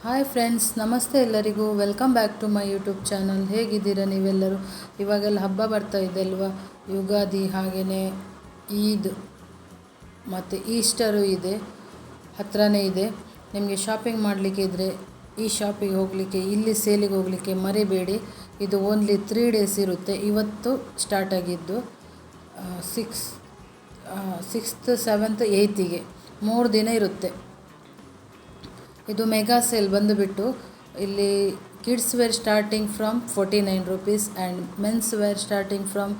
Hi friends, ನಮಸ್ತೆ ಎಲ್ಲರಿಗೂ. Welcome back to my YouTube channel. ಹೇಗಿದ್ದೀರಾ ನೀವೆಲ್ಲರೂ? ಇವಾಗೆಲ್ಲ ಹಬ್ಬ ಬರ್ತಾ ಇದೆ ಅಲ್ವಾ, ಯುಗಾದಿ, ಹಾಗೆಯೇ ಈದ್ ಮತ್ತು ಈಸ್ಟರು ಇದೆ, ಹತ್ರನೇ ಇದೆ. ನಿಮಗೆ ಶಾಪಿಂಗ್ ಮಾಡಲಿಕ್ಕೆ ಇದ್ದರೆ ಈ ಶಾಪಿಗೆ ಹೋಗಲಿಕ್ಕೆ, ಇಲ್ಲಿ ಸೇಲಿಗೆ ಹೋಗಲಿಕ್ಕೆ ಮರಿಬೇಡಿ. ಇದು ಓನ್ಲಿ 3 ಡೇಸ್ ಇರುತ್ತೆ. ಇವತ್ತು ಸ್ಟಾರ್ಟ್ ಆಗಿದ್ದು 6th 7th 8th 3 ದಿನ ಇರುತ್ತೆ. ಇದು ಮೆಗಾ ಸೇಲ್ ಬಂದುಬಿಟ್ಟು ಇಲ್ಲಿ kids wear starting from 49 rupees and men's wear starting from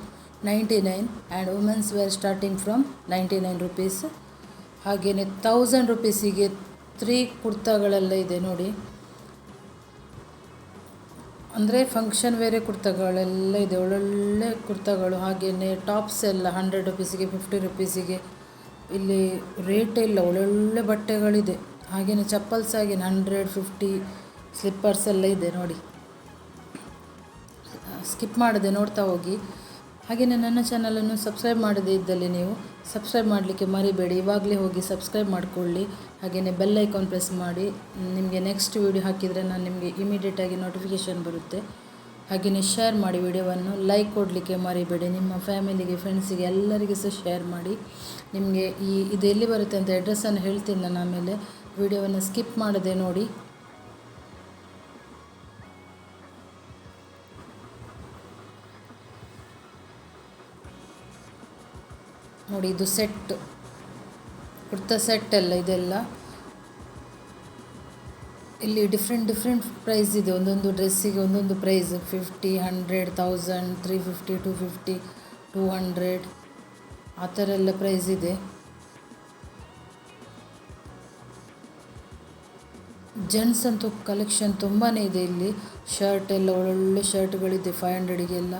99 and women's wear starting from 99 rupees. ಹಾಗೆಯೇ 1000 rupeesಗೆ 3 ಕುರ್ತಾಗಳೆಲ್ಲ ಇದೆ ನೋಡಿ. ಅಂದರೆ ಫಂಕ್ಷನ್ ವೇರೆ ಕುರ್ತಾಗಳೆಲ್ಲ ಇದೆ, ಒಳ್ಳೊಳ್ಳೆ ಕುರ್ತಾಗಳು. ಹಾಗೆಯೇ ಟಾಪ್ಸ್ ಎಲ್ಲ 100 rupeesಗೆ 50 rupeesಗೆ ಇಲ್ಲಿ ರೇಟ್ ಇಲ್ಲ, ಒಳ್ಳೊಳ್ಳೆ ಬಟ್ಟೆಗಳಿದೆ. ಹಾಗೆಯೇ ಚಪ್ಪಲ್ಸ್ ಆಗಿ 150 ಸ್ಲಿಪ್ಪರ್ಸ್ ಎಲ್ಲ ಇದೆ ನೋಡಿ. ಸ್ಕಿಪ್ ಮಾಡದೆ ನೋಡ್ತಾ ಹೋಗಿ. ಹಾಗೆಯೇ ನನ್ನ ಚಾನಲನ್ನು ಸಬ್ಸ್ಕ್ರೈಬ್ ಮಾಡದೇ ಇದ್ದಲ್ಲಿ ನೀವು ಸಬ್ಸ್ಕ್ರೈಬ್ ಮಾಡಲಿಕ್ಕೆ ಮರಿಬೇಡಿ. ಇವಾಗಲೇ ಹೋಗಿ ಸಬ್ಸ್ಕ್ರೈಬ್ ಮಾಡಿಕೊಳ್ಳಿ. ಹಾಗೆಯೇ ಬೆಲ್ ಐಕಾನ್ ಪ್ರೆಸ್ ಮಾಡಿ. ನಿಮಗೆ ನೆಕ್ಸ್ಟ್ ವೀಡಿಯೋ ಹಾಕಿದರೆ ನಾನು ನಿಮಗೆ ಇಮಿಡಿಯೇಟಾಗಿ ನೋಟಿಫಿಕೇಷನ್ ಬರುತ್ತೆ. ಹಾಗೆಯೇ ಶೇರ್ ಮಾಡಿ, ವಿಡಿಯೋವನ್ನು ಲೈಕ್ ಕೊಡಲಿಕ್ಕೆ ಮರಿಬೇಡಿ. ನಿಮ್ಮ ಫ್ಯಾಮಿಲಿಗೆ, ಫ್ರೆಂಡ್ಸಿಗೆ ಎಲ್ಲರಿಗೂ ಸಹ ಶೇರ್ ಮಾಡಿ. ನಿಮಗೆ ಇದು ಎಲ್ಲಿ ಬರುತ್ತೆ ಅಂತ ಅಡ್ರೆಸ್ಸನ್ನು ಹೇಳ್ತೀನಿ ನಾನು ಆಮೇಲೆ. ವಿಡಿಯೋವನ್ನು ಸ್ಕಿಪ್ ಮಾಡದೆ ನೋಡಿ. ನೋಡಿ, ಇದು ಸೆಟ್, ಕುರ್ತಾ ಸೆಟ್ ಎಲ್ಲ ಇದೆಲ್ಲ. ಇಲ್ಲಿ ಡಿಫ್ರೆಂಟ್ ಪ್ರೈಸ್ ಇದೆ. ಒಂದೊಂದು ಡ್ರೆಸ್ಸಿಗೆ ಒಂದೊಂದು ಪ್ರೈಸ್. 50, 100, 1000, 350, 250, 200 ಆ ಥರ ಎಲ್ಲ ಪ್ರೈಸ್ ಇದೆ. ಜೆಂಟ್ಸ್ ಅಂತೂ ಕಲೆಕ್ಷನ್ ತುಂಬಾ ಇದೆ ಇಲ್ಲಿ. ಶರ್ಟ್ ಎಲ್ಲ ಒಳ್ಳೊಳ್ಳೆ ಶರ್ಟ್ಗಳಿದೆ 500ಗೆಲ್ಲ.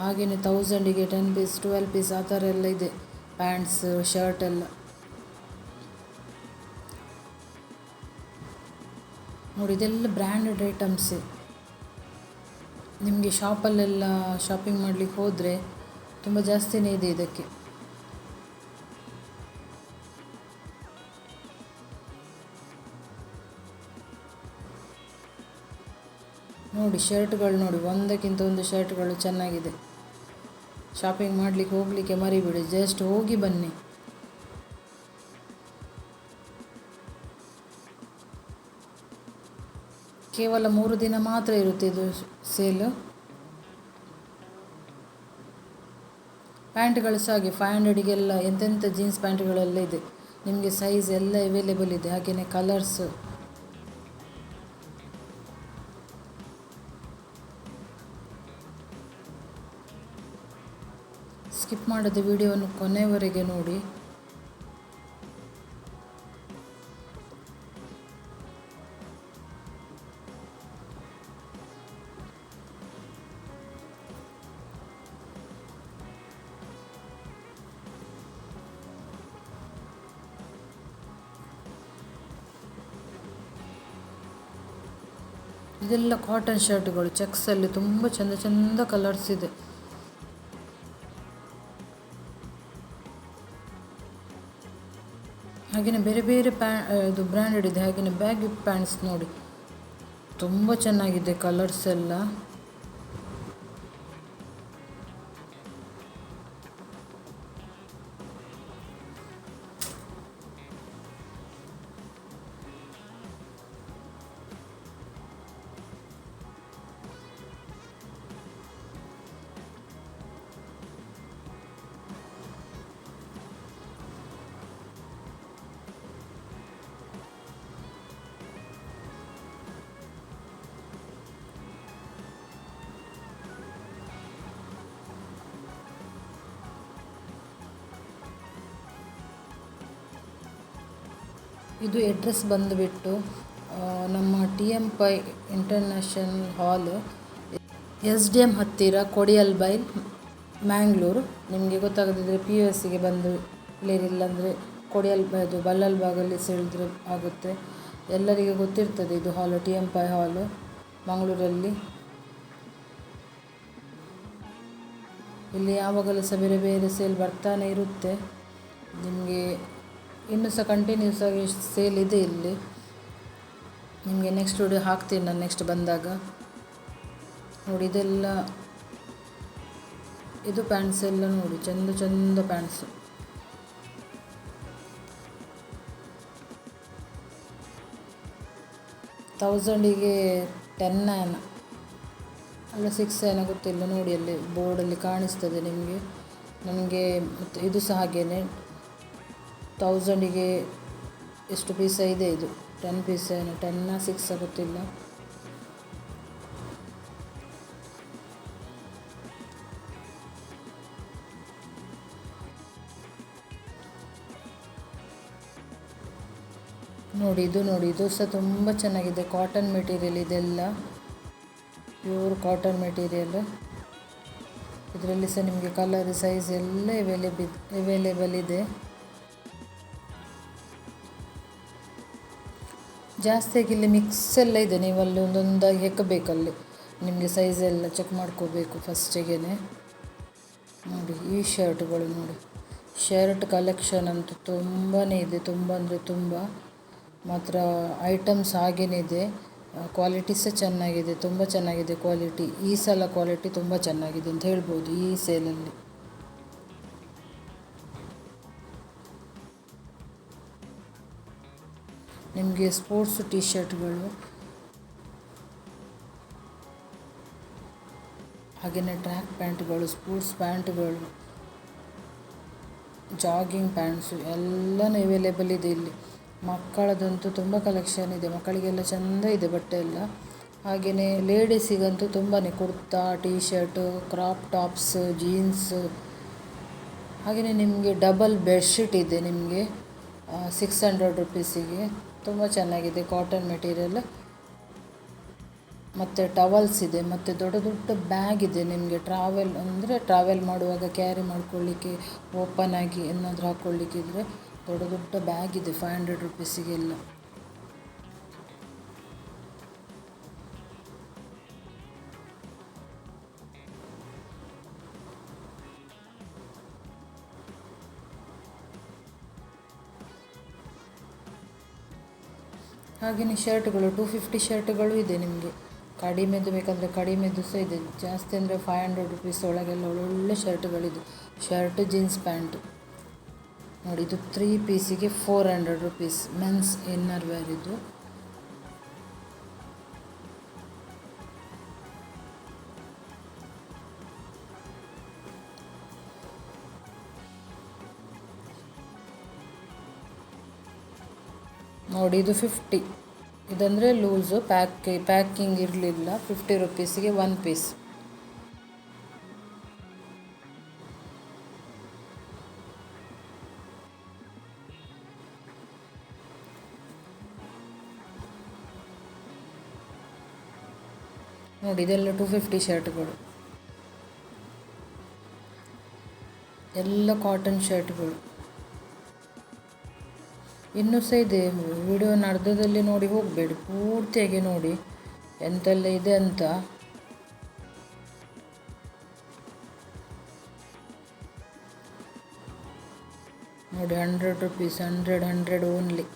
ಹಾಗೆಯೇ 1000ಗೆ 10 ಪೀಸ್ 12 ಪೀಸ್ ಆ ಥರ ಎಲ್ಲ ಇದೆ. ಪ್ಯಾಂಟ್ಸ್, ಶರ್ಟ್ ಎಲ್ಲ ನೋಡಿ. ಇದೆಲ್ಲ ಬ್ರ್ಯಾಂಡೆಡ್ ಐಟಮ್ಸೇ. ನಿಮಗೆ ಶಾಪಲ್ಲೆಲ್ಲ ಶಾಪಿಂಗ್ ಮಾಡಲಿಕ್ಕೆ ಹೋದರೆ ತುಂಬ ಜಾಸ್ತಿನೇ ಇದೆ ಇದಕ್ಕೆ. ನೋಡಿ ಶರ್ಟ್ಗಳು ನೋಡಿ, ಒಂದಕ್ಕಿಂತ ಒಂದು ಶರ್ಟ್ಗಳು ಚೆನ್ನಾಗಿದೆ. ಶಾಪಿಂಗ್ ಮಾಡಲಿಕ್ಕೆ ಹೋಗಲಿಕ್ಕೆ ಮರಿಬೇಡಿ, ಜಸ್ಟ್ ಹೋಗಿ ಬನ್ನಿ. ಕೇವಲ 3 ದಿನ ಮಾತ್ರ ಇರುತ್ತೆ ಇದು ಸೇಲು. ಪ್ಯಾಂಟ್ಗಳು ಸಹ ಹಾಗೆ 500ಗೆಲ್ಲ ಎಂತೆಂಥ ಜೀನ್ಸ್ ಪ್ಯಾಂಟ್ಗಳೆಲ್ಲ ಇದೆ. ನಿಮಗೆ ಸೈಜ್ ಎಲ್ಲ ಅವೈಲೇಬಲ್ ಇದೆ. ಹಾಗೆಯೇ ಕಲರ್ಸ್. ಸ್ಕಿಪ್ ಮಾಡದೆ ವಿಡಿಯೋವನ್ನು ಕೊನೆಯವರೆಗೆ ನೋಡಿ. ಇದೆಲ್ಲ ಕಾಟನ್ ಶರ್ಟ್ಗಳು, ಚೆಕ್ಸಲ್ಲಿ ತುಂಬ ಚಂದ ಕಲರ್ಸ್ ಇದೆ. ಹಾಗೆಯೇ ಬೇರೆ ಇದು ಬ್ರ್ಯಾಂಡೆಡ್ ಇದೆ. ಹಾಗೆಯೇ ಬ್ಯಾಗಿ ಪ್ಯಾಂಟ್ಸ್ ನೋಡಿ, ತುಂಬ ಚೆನ್ನಾಗಿದೆ ಕಲರ್ಸ್ ಎಲ್ಲ. ಇದು ಅಡ್ರೆಸ್ ಬಂದುಬಿಟ್ಟು ನಮ್ಮ TM ಪೈ ಇಂಟರ್ನ್ಯಾಷನಲ್ ಹಾಲ್, SDM ಹತ್ತಿರ, ಕೊಡಿಯಲ್ಬೈಲ್, ಮ್ಯಾಂಗ್ಳೂರು. ನಿಮಗೆ ಗೊತ್ತಾಗದಿದ್ದರೆ POSಗೆ ಬಂದು ಇಲ್ಲಾಂದರೆ ಕೊಡಿಯಲ್ಬೈದು ಬಲ್ಲಲ್ ಬಾಗಲ್ಲಿ ಸೆಳೆದ್ರೆ ಆಗುತ್ತೆ. ಎಲ್ಲರಿಗೆ ಗೊತ್ತಿರ್ತದೆ ಇದು ಹಾಲು, TM ಪೈ ಹಾಲು ಮಂಗಳೂರಲ್ಲಿ. ಇಲ್ಲಿ ಯಾವಾಗಲೂ ಸಹ ಬೇರೆ ಸೇಲ್ ಬರ್ತಾನೆ ಇರುತ್ತೆ. ನಿಮಗೆ ಇನ್ನೂ ಸಹ ಕಂಟಿನ್ಯೂಸ್ ಆಗಿ ಸೇಲ್ ಇದೆ ಇಲ್ಲಿ. ನಿಮಗೆ ನೆಕ್ಸ್ಟ್ ವಿಡಿಯೋ ಹಾಕ್ತೀನಿ ನಾನು ನೆಕ್ಸ್ಟ್ ಬಂದಾಗ. ನೋಡಿ ಇದೆಲ್ಲ ಇದು ಪ್ಯಾಂಟ್ಸ್ ಎಲ್ಲ ನೋಡಿ ಚಂದ ಚಂದ ಪ್ಯಾಂಟ್ಸು. ಥೌಸಂಡಿಗೆ 10 ಏನೋ ಅಲ್ಲ 6 ಏನೋ ಗೊತ್ತಿಲ್ಲ. ನೋಡಿ ಅಲ್ಲಿ ಬೋರ್ಡಲ್ಲಿ ಕಾಣಿಸ್ತದೆ ನಿಮಗೆ. ನನಗೆ ಮತ್ತು ಇದು ಸಹ ಹಾಗೇ 1000ಗೆ ಎಷ್ಟು ಪೀಸ ಇದೆ ಇದು 10 ಪೀಸ್ ಏನೋ 10 6 ಗೊತ್ತಿಲ್ಲ. ನೋಡಿ ಇದು ಸಹ ತುಂಬ ಚೆನ್ನಾಗಿದೆ. ಕಾಟನ್ ಮೆಟೀರಿಯಲ್ ಇದೆಲ್ಲ, ಪ್ಯೂರ್ ಕಾಟನ್ ಮೆಟೀರಿಯಲ್. ಇದರಲ್ಲಿ ಸಹ ನಿಮಗೆ ಕಲರ್ ಸೈಜ್ ಎಲ್ಲ ಅವೈಲೇಬಲ್ ಇದೆ. ಜಾಸ್ತಿಯಾಗಿ ಇಲ್ಲಿ ಮಿಕ್ಸ್ ಎಲ್ಲ ಇದೆ. ನೀವು ಅಲ್ಲಿ ಒಂದೊಂದಾಗಿ ಹೆಕ್ಕಬೇಕಲ್ಲಿ, ನಿಮಗೆ ಸೈಜ್ ಎಲ್ಲ ಚೆಕ್ ಮಾಡ್ಕೋಬೇಕು ಫಸ್ಟಿಗೆ. ನೋಡಿ ಈ ಶರ್ಟ್ಗಳು ನೋಡಿ, ಶರ್ಟ್ ಕಲೆಕ್ಷನ್ ಅಂತೂ ತುಂಬಾ ಇದೆ, ತುಂಬ ಅಂದರೆ ತುಂಬ. ಮಾತ್ರ ಐಟಮ್ಸ್ ಹಾಗೇ ಇದೆ, ಕ್ವಾಲಿಟಿ ಸಹ ಚೆನ್ನಾಗಿದೆ, ತುಂಬ ಚೆನ್ನಾಗಿದೆ ಕ್ವಾಲಿಟಿ. ಈ ಸಲ ಕ್ವಾಲಿಟಿ ತುಂಬ ಚೆನ್ನಾಗಿದೆ ಅಂತ ಹೇಳ್ಬೋದು ಈ ಸೇಲಲ್ಲಿ. ನಿಮಗೆ ಸ್ಪೋರ್ಟ್ಸ್ ಟೀ ಶರ್ಟ್ಗಳು, ಹಾಗೆಯೇ ಟ್ರ್ಯಾಕ್ ಪ್ಯಾಂಟ್ಗಳು, ಸ್ಪೋರ್ಟ್ಸ್ ಪ್ಯಾಂಟ್ಗಳು, ಜಾಗಿಂಗ್ ಪ್ಯಾಂಟ್ಸು ಎಲ್ಲನೂ ಅವೈಲೇಬಲ್ ಇದೆ ಇಲ್ಲಿ. ಮಕ್ಕಳದಂತೂ ತುಂಬ ಕಲೆಕ್ಷನ್ ಇದೆ, ಮಕ್ಕಳಿಗೆಲ್ಲ ಚೆಂದ ಇದೆ ಬಟ್ಟೆ ಎಲ್ಲ. ಹಾಗೆಯೇ ಲೇಡೀಸಿಗಂತೂ ತುಂಬಾ kurta, T shirt, crop tops, jeans. ಹಾಗೆಯೇ ನಿಮಗೆ ಡಬಲ್ ಬೆಡ್ಶೀಟ್ ಇದೆ ನಿಮಗೆ 600 ರುಪೀಸಿಗೆ. ತುಂಬ ಚೆನ್ನಾಗಿದೆ ಕಾಟನ್ ಮೆಟೀರಿಯಲ್. ಮತ್ತು ಟವಲ್ಸ್ ಇದೆ, ಮತ್ತು ದೊಡ್ಡ ದೊಡ್ಡ ಬ್ಯಾಗ್ ಇದೆ ನಿಮಗೆ. ಟ್ರಾವೆಲ್ ಮಾಡುವಾಗ ಕ್ಯಾರಿ ಮಾಡ್ಕೊಳ್ಳಿಕ್ಕೆ, ಓಪನ್ ಆಗಿ ಏನಾದರೂ ಹಾಕ್ಕೊಳ್ಳಿಕ್ಕಿದ್ರೆ ದೊಡ್ಡ ದೊಡ್ಡ ಬ್ಯಾಗ್ ಇದೆ 500 ರುಪೀಸಿಗೆಲ್ಲ. ಹಾಗೆಯೇ ಶರ್ಟ್ಗಳು 250 ಶರ್ಟ್ಗಳು ಇದೆ ನಿಮಗೆ. ಕಡಿಮೆದು ಬೇಕಂದರೆ ಕಡಿಮೆದು ಸಹ ಇದೆ. ಜಾಸ್ತಿ ಅಂದರೆ 500 ರುಪೀಸ್ ಒಳಗೆಲ್ಲ ಒಳ್ಳೊಳ್ಳೆ ಶರ್ಟ್ಗಳಿದೆ. ಶರ್ಟ್ ಜೀನ್ಸ್ ಪ್ಯಾಂಟು ನೋಡಿ, ಇದು 3 ಪೀಸಿಗೆ 400 ರುಪೀಸ್. ಮೆನ್ಸ್ ಇನ್ನರ್ ವೇರ್ ಇದು. ನೋಡಿ ಇದು 50, ಇದಂದರೆ ಲೂಸು ಪ್ಯಾಕಿಂಗ್ ಇರಲಿಲ್ಲ. 50 ರುಪೀಸಿಗೆ 1 ಪೀಸ್. ನೋಡಿ ಇದೆಲ್ಲ 250 ಶರ್ಟ್ಗಳು, ಎಲ್ಲ ಕಾಟನ್ ಶರ್ಟ್ಗಳು. ಇನ್ನೂ ಸಹ ಇದೆ, ವಿಡಿಯೋನ ಅರ್ಧದಲ್ಲಿ ನೋಡಿ ಹೋಗಬೇಡಿ, ಪೂರ್ತಿಯಾಗಿ ನೋಡಿ ಎಂತೆಲ್ಲ ಇದೆ ಅಂತ. ನೋಡಿ 100 ರುಪೀಸ್, 100 ಓನ್ಲಿ.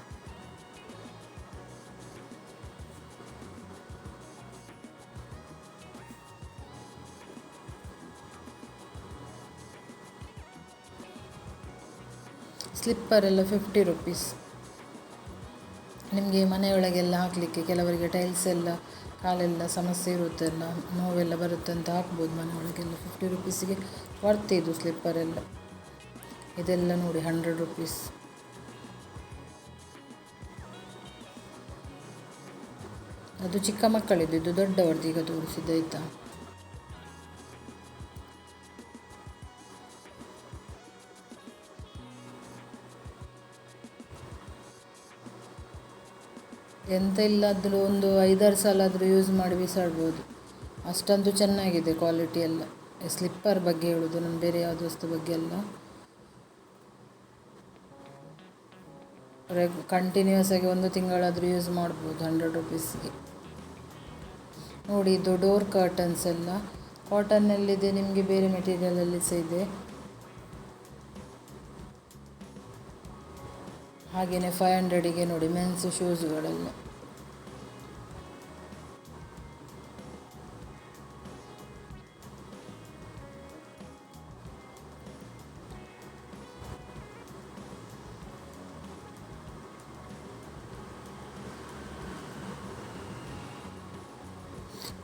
ಸ್ಲಿಪ್ಪರ್ ಎಲ್ಲ 50 ರುಪೀಸ್. ನಿಮಗೆ ಮನೆಯೊಳಗೆಲ್ಲ ಹಾಕಲಿಕ್ಕೆ, ಕೆಲವರಿಗೆ ಟೈಲ್ಸ್ ಎಲ್ಲ ಕಾಲೆಲ್ಲ ಸಮಸ್ಯೆ ಇರುತ್ತಲ್ಲ, ನೋವೆಲ್ಲ ಬರುತ್ತೆ ಅಂತ ಹಾಕ್ಬೋದು ಮನೆಯೊಳಗೆಲ್ಲ. 50 ರುಪೀಸಿಗೆ ವರ್ತ್ ಇದು ಸ್ಲಿಪ್ಪರ್ ಎಲ್ಲ. ಇದೆಲ್ಲ ನೋಡಿ 100 ರುಪೀಸ್. ಅದು ಚಿಕ್ಕ ಮಕ್ಕಳಿದ್ದು, ಇದು ದೊಡ್ಡವರದ್ದು ಈಗ ತೋರಿಸಿದ್ದು ಆಯಿತಾ. ಎಂತ ಇಲ್ಲಾದರೂ ಒಂದು 5-6 ಸಲ ಆದರೂ ಯೂಸ್ ಮಾಡಿ ಬಿಸಾಡ್ಬೋದು, ಅಷ್ಟೊಂದು ಚೆನ್ನಾಗಿದೆ ಕ್ವಾಲಿಟಿ ಎಲ್ಲ. ಸ್ಲಿಪ್ಪರ್ ಬಗ್ಗೆ ಹೇಳೋದು ನಾನು, ಬೇರೆ ಯಾವುದೇ ವಸ್ತು ಬಗ್ಗೆ ಅಲ್ಲ. ಕಂಟಿನ್ಯೂಸ್ ಆಗಿ 1 ತಿಂಗಳಾದರೂ ಯೂಸ್ ಮಾಡ್ಬೋದು 100 ರುಪೀಸ್ಗೆ. ನೋಡಿ ಇದು ಡೋರ್ ಕರ್ಟನ್ಸ್ ಎಲ್ಲ ಕಾಟನ್ನಲ್ಲಿದೆ, ನಿಮಗೆ ಬೇರೆ ಮೆಟೀರಿಯಲಲ್ಲಿ ಸಹ ಇದೆ. ಹಾಗೆಯೇ 500ಗೆ ನೋಡಿ ಮೆನ್ಸ್ ಶೂಸ್ಗಳೆಲ್ಲ.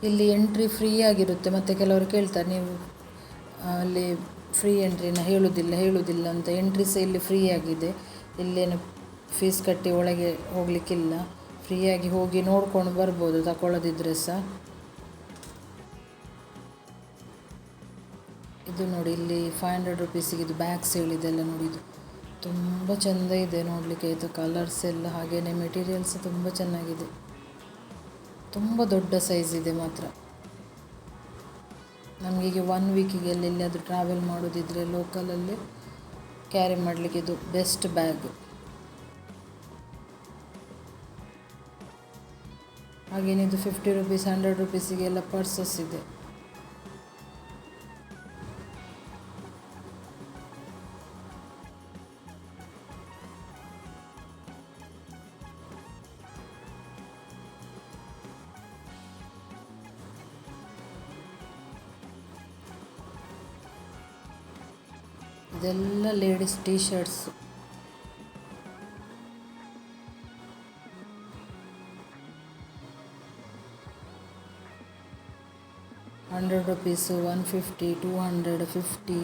ಇಲ್ಲಿ ಎಂಟ್ರಿ ಫ್ರೀ ಆಗಿರುತ್ತೆ. ಮತ್ತು ಕೆಲವರು ಕೇಳ್ತಾರೆ, ನೀವು ಅಲ್ಲಿ ಫ್ರೀ ಎಂಟ್ರಿನ ಹೇಳುವುದಿಲ್ಲ ಅಂತ. ಎಂಟ್ರಿ ಸಹ ಇಲ್ಲಿ ಫ್ರೀ ಆಗಿದೆ. ಇಲ್ಲೇನು ಫೀಸ್ ಕಟ್ಟಿ ಒಳಗೆ ಹೋಗಲಿಕ್ಕಿಲ್ಲ. ಫ್ರೀಯಾಗಿ ಹೋಗಿ ನೋಡ್ಕೊಂಡು ಬರ್ಬೋದು ತಗೊಳ್ಳೋದಿದ್ರೆ ಸಹ. ಇದು ನೋಡಿ, ಇಲ್ಲಿ 500 ರುಪೀಸಿಗೆ ಇದು ಬ್ಯಾಗ್ಸ್ ಹೇಳಿದೆಲ್ಲ ನೋಡಿ. ಇದು ತುಂಬ ಚೆಂದ ಇದೆ ನೋಡಲಿಕ್ಕೆ. ಇದು ಕಲರ್ಸ್ ಎಲ್ಲ ಹಾಗೆಯೇ ಮೆಟೀರಿಯಲ್ಸ್ ತುಂಬ ಚೆನ್ನಾಗಿದೆ. ತುಂಬ ದೊಡ್ಡ ಸೈಜ್ ಇದೆ ಮಾತ್ರ. ನಮಗೀಗ 1 ವೀಕಿಗೆ ಎಲ್ಲಿಯಾದರೂ ಟ್ರಾವೆಲ್ ಮಾಡೋದಿದ್ರೆ ಲೋಕಲಲ್ಲಿ ಕ್ಯಾರಿ ಮಾಡಲಿಕ್ಕೆ ಇದು ಬೆಸ್ಟ್ ಬ್ಯಾಗ್. ಹಾಗೇನಿದು 50 ರುಪೀಸ್ 100 ರುಪೀಸಿಗೆಲ್ಲ ಪರ್ಸಸ್ ಇದೆ. ಇದೆಲ್ಲ ಲೇಡೀಸ್ ಟೀ ಶರ್ಟ್ಸ್. ₹100, 150, 250.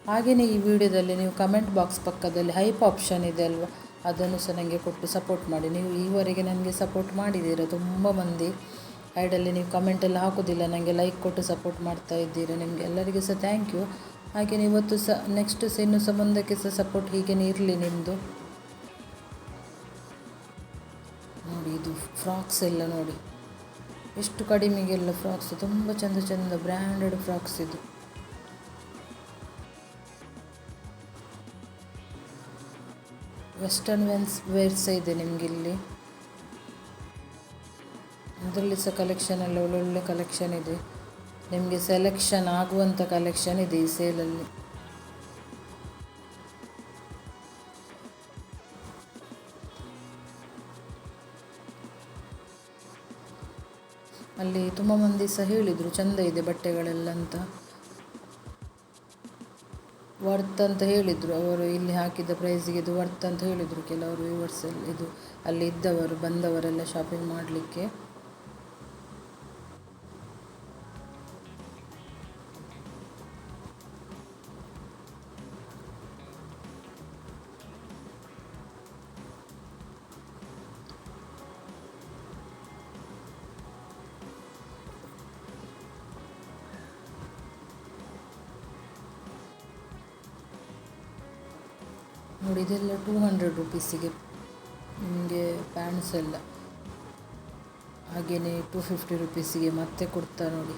ಹಾಗೆಯೇ ಈ ವಿಡಿಯೋದಲ್ಲಿ ನೀವು ಕಮೆಂಟ್ ಬಾಕ್ಸ್ ಪಕ್ಕದಲ್ಲಿ ಹೈಪ್ ಆಪ್ಷನ್ ಇದೆ ಅಲ್ವಾ, ಅದನ್ನು ಸಹ ನನಗೆ ಕೊಟ್ಟು ಸಪೋರ್ಟ್ ಮಾಡಿ. ನೀವು ಈವರೆಗೆ ನನಗೆ ಸಪೋರ್ಟ್ ಮಾಡಿದ್ದೀರ ತುಂಬ ಮಂದಿ. ಐಡಲ್ಲಿ ನೀವು ಕಮೆಂಟೆಲ್ಲ ಹಾಕೋದಿಲ್ಲ, ನನಗೆ ಲೈಕ್ ಕೊಟ್ಟು ಸಪೋರ್ಟ್ ಮಾಡ್ತಾ ಇದ್ದೀರಾ. ನಿಮಗೆ ಎಲ್ಲರಿಗೂ ಸಹ ಥ್ಯಾಂಕ್ ಯು. ಹಾಗೆಯೇ ಇವತ್ತು ಸಹ ನೆಕ್ಸ್ಟ್ ಸಹ ಇನ್ನೂ ಸಹ ಮುಂದಕ್ಕೆ ಸಹ ಸಪೋರ್ಟ್ ಹೀಗೇ ಇರಲಿ ನಿಮ್ಮದು. ನೋಡಿ, ಇದು ಫ್ರಾಕ್ಸ್ ಎಲ್ಲ ನೋಡಿ, ಎಷ್ಟು ಕಡಿಮೆಗೆಲ್ಲ ಫ್ರಾಕ್ಸ್. ತುಂಬ ಚೆಂದ ಬ್ರ್ಯಾಂಡೆಡ್ ಫ್ರಾಕ್ಸ್ ಇದು. ವೆಸ್ಟರ್ನ್ ವೇರ್ ಸಹ ಇದೆ ನಿಮಗಿಲ್ಲಿ. ಅದರಲ್ಲಿ ಸಹ ಕಲೆಕ್ಷನ್ ಎಲ್ಲ ಒಳ್ಳೊಳ್ಳೆ ಕಲೆಕ್ಷನ್ ಇದೆ. ನಿಮಗೆ ಸೆಲೆಕ್ಷನ್ ಆಗುವಂಥ ಕಲೆಕ್ಷನ್ ಇದೆ ಈ ಸೇಲಲ್ಲಿ. ಅಲ್ಲಿ ತುಂಬ ಮಂದಿ ಸಹ ಹೇಳಿದರು ಚೆಂದ ಇದೆ ಬಟ್ಟೆಗಳೆಲ್ಲ ಅಂತ, ವರ್ತ್ ಅಂತ ಹೇಳಿದರು ಅವರು. ಇಲ್ಲಿ ಹಾಕಿದ ಪ್ರೈಸಿಗೆ ಇದು ವರ್ತ್ ಅಂತ ಹೇಳಿದರು ಕೆಲವರು ವ್ಯೂವರ್ಸ್ ಎಲ್ಲ. ಇದು ಅಲ್ಲಿ ಇದ್ದವರು ಬಂದವರೆಲ್ಲ ಶಾಪಿಂಗ್ ಮಾಡಲಿಕ್ಕೆ. ನೋಡಿ, ಇದೆಲ್ಲ 200 ರುಪೀಸಿಗೆ ನಿಮಗೆ ಪ್ಯಾಂಟ್ಸ್ ಎಲ್ಲ. ಹಾಗೆಯೇ 250 ರುಪೀಸಿಗೆ ಮತ್ತೆ ಕುರ್ತಾ ನೋಡಿ.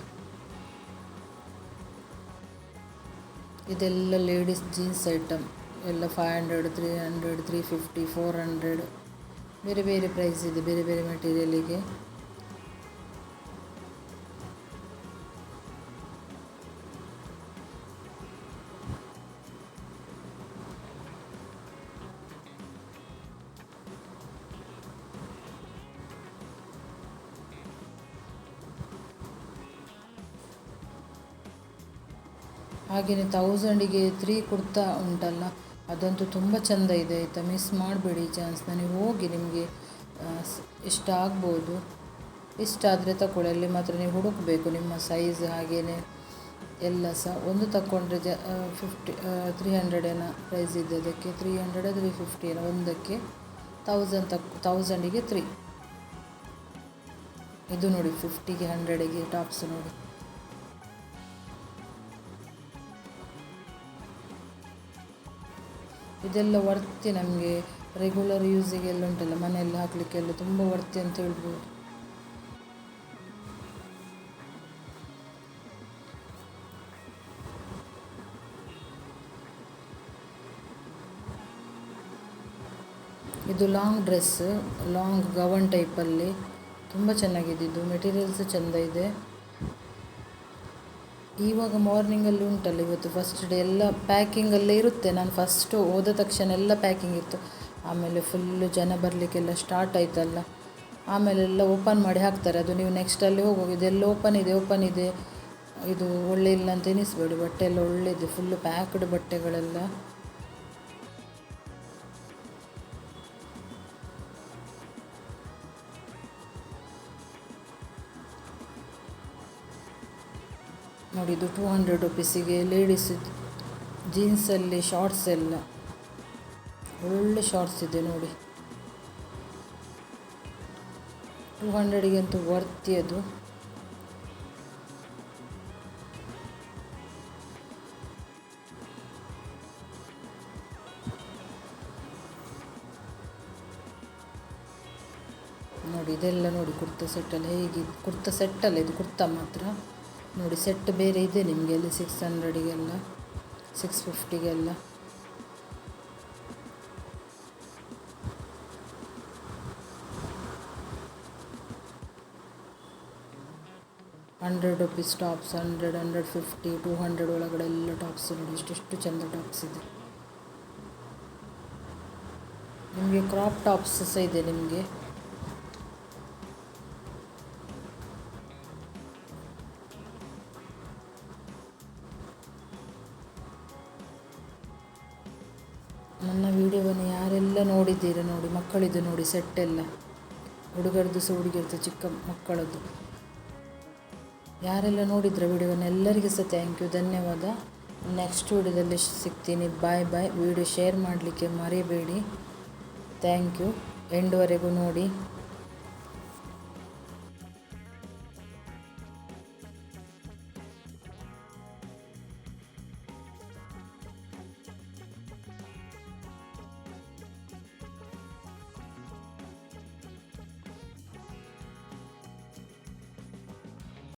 ಇದೆಲ್ಲ ಲೇಡೀಸ್ ಜೀನ್ಸ್ ಐಟಮ್ ಎಲ್ಲ 500, 300, 350, 400 ಬೇರೆ ಬೇರೆ ಪ್ರೈಸ್ ಇದೆ ಬೇರೆ ಬೇರೆ ಮೆಟೀರಿಯಲಿಗೆ. ಹಾಗೆಯೇ 1000ಗೆ 3 ಕುರ್ತಾ ಉಂಟಲ್ಲ, ಅದಂತೂ ತುಂಬ ಚೆಂದ ಇದೆ ಆಯಿತಾ. ಮಿಸ್ ಮಾಡಬೇಡಿ ಈ ಚಾನ್ಸ್ನ. ನೀವು ಹೋಗಿ, ನಿಮಗೆ ಇಷ್ಟ ಆಗ್ಬೋದು. ಇಷ್ಟ ಆದರೆ ತಗೊಳ್ಳಿ. ಅಲ್ಲಿ ಮಾತ್ರ ನೀವು ಹುಡುಕಬೇಕು ನಿಮ್ಮ ಸೈಜ್ ಹಾಗೆಯೇ ಎಲ್ಲ ಸಹ. ಒಂದು ತಗೊಂಡ್ರೆ 300 ಏನೋ ಪ್ರೈಸ್ ಇದೆ ಅದಕ್ಕೆ. 300, 350 ಏನೋ ಒಂದಕ್ಕೆ. 1000ಗೆ 3. ಇದು ನೋಡಿ 50ಗೆ 100ಗೆ ಟಾಪ್ಸ್ ನೋಡಿ. ಇದೆಲ್ಲ ವರ್ತಿ, ನಮಗೆ ರೆಗ್ಯುಲರ್ ಯೂಸಿಗೆಲ್ಲ ಉಂಟಲ್ಲ ಮನೆಯಲ್ಲಿ ಹಾಕಲಿಕ್ಕೆಲ್ಲ ತುಂಬ ವರ್ತಿ ಅಂತ ಹೇಳ್ಬೋದು. ಇದು ಲಾಂಗ್ ಡ್ರೆಸ್, ಲಾಂಗ್ ಗವನ್ ಟೈಪಲ್ಲಿ ತುಂಬ ಚೆನ್ನಾಗಿದೆ. ಇದು ಮೆಟೀರಿಯಲ್ಸ್ ಚೆಂದ ಇದೆ. ಇವಾಗ ಮಾರ್ನಿಂಗಲ್ಲಿ ಉಂಟಲ್ಲ, ಇವತ್ತು ಫಸ್ಟ್ ಡೇ ಎಲ್ಲ ಪ್ಯಾಕಿಂಗಲ್ಲೇ ಇರುತ್ತೆ. ನಾನು ಫಸ್ಟು ಹೋದ ತಕ್ಷಣ ಎಲ್ಲ ಪ್ಯಾಕಿಂಗ್ ಇತ್ತು. ಆಮೇಲೆ ಫುಲ್ಲು ಜನ ಬರಲಿಕ್ಕೆಲ್ಲ ಸ್ಟಾರ್ಟ್ ಆಯ್ತಲ್ಲ, ಆಮೇಲೆಲ್ಲ ಓಪನ್ ಮಾಡಿ ಹಾಕ್ತಾರೆ. ಅದು ನೀವು ನೆಕ್ಸ್ಟಲ್ಲಿ ಹೋಗುವಾಗ ಇದೆಲ್ಲ ಓಪನ್ ಇದೆ, ಇದು ಒಳ್ಳೆ ಇಲ್ಲ ಅಂತ ಎನಿಸ್ಬೇಡಿ. ಬಟ್ಟೆ ಎಲ್ಲ ಒಳ್ಳೆಯದು, ಫುಲ್ಲು ಪ್ಯಾಕ್ಡ್ ಬಟ್ಟೆಗಳೆಲ್ಲ. ನೋಡಿ ಇದು 200 ರುಪೀಸಿಗೆ ಲೇಡೀಸ್ ಜೀನ್ಸಲ್ಲಿ ಶಾರ್ಟ್ಸ್ ಎಲ್ಲ ಒಳ್ಳೆ ಶಾರ್ಟ್ಸ್ ಇದೆ ನೋಡಿ. 200ಗೆ ಅಂತೂ ವರ್ತಿ ಅದು. ನೋಡಿ ಇದೆಲ್ಲ ನೋಡಿ ಕುರ್ತಾ ಸೆಟ್ಟಲ್ಲಿ ಹೇಗೆ, ಕುರ್ತಾ ಸೆಟ್ಟಲ್ಲ ಇದು, ಕುರ್ತಾ ಮಾತ್ರ ನೋಡಿ. ಸೆಟ್ ಬೇರೆ ಇದೆ ನಿಮಗೆ ಅಲ್ಲಿ 600ಗೆಲ್ಲ 650ಗೆಲ್ಲ. ₹100 ಟಾಪ್ಸ್, 100, 150, 200 ಒಳಗಡೆ ಎಲ್ಲ ಟಾಪ್ಸ್ ನೋಡಿ. ಇಷ್ಟೆಷ್ಟು ಚೆಂದ ಟಾಪ್ಸ್ ಇದೆ. ನಿಮಗೆ ಕ್ರಾಪ್ ಟಾಪ್ಸ್ ಸಹ ಇದೆ ನಿಮಗೆ. ನನ್ನ ವಿಡಿಯೋವನ್ನು ಯಾರೆಲ್ಲ ನೋಡಿದ್ದೀರ ನೋಡಿ, ಮಕ್ಕಳಿದ್ದು ನೋಡಿ ಸೆಟ್ಟೆಲ್ಲ, ಹುಡುಗರದ್ದು ಸಹ ಹುಡುಗಿರದ್ದು, ಚಿಕ್ಕ ಮಕ್ಕಳದ್ದು. ಯಾರೆಲ್ಲ ನೋಡಿದ್ರ ವಿಡಿಯೋವನ್ನು ಎಲ್ಲರಿಗೂ ಸಹ ಥ್ಯಾಂಕ್ ಯು, ಧನ್ಯವಾದ. ನೆಕ್ಸ್ಟ್ ವಿಡಿಯೋದಲ್ಲಿ ಸಿಗ್ತೀನಿ. ಬಾಯ್ ಬಾಯ್. ವಿಡಿಯೋ ಶೇರ್ ಮಾಡಲಿಕ್ಕೆ ಮರಿಬೇಡಿ. Thank you. ಎಂಡ್ವರೆಗೂ ನೋಡಿ.